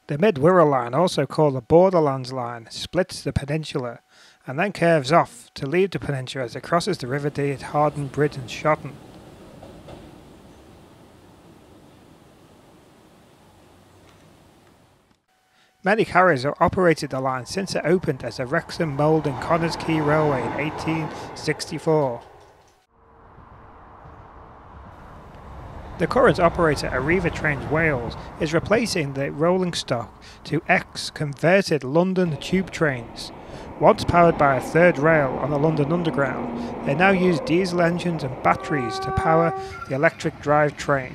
The mid-Wirral line, also called the Borderlands Line, splits the peninsula and then curves off to leave the peninsula as it crosses the River Dee at Harwden Bridge and Shotton. Many carriers have operated the line since it opened as a Wrexham-Bidston quay railway in 1864. The current operator, Arriva Trains Wales, is replacing the rolling stock to ex-converted London tube trains. Once powered by a third rail on the London Underground, they now use diesel engines and batteries to power the electric drivetrain.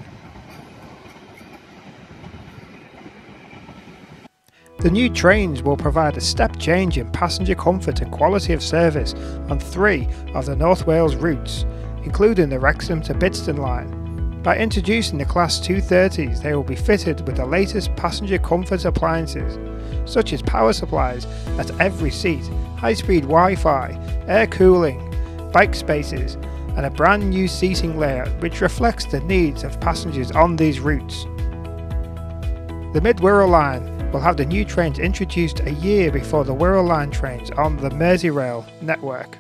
The new trains will provide a step change in passenger comfort and quality of service on 3 of the North Wales routes, including the Wrexham to Bidston line. By introducing the Class 230s, they will be fitted with the latest passenger comfort appliances, such as power supplies at every seat, high-speed Wi-Fi, air cooling, bike spaces, and a brand new seating layout which reflects the needs of passengers on these routes. The mid-Wirral line will have the new trains introduced a year before the Wirral line trains on the Merseyrail network.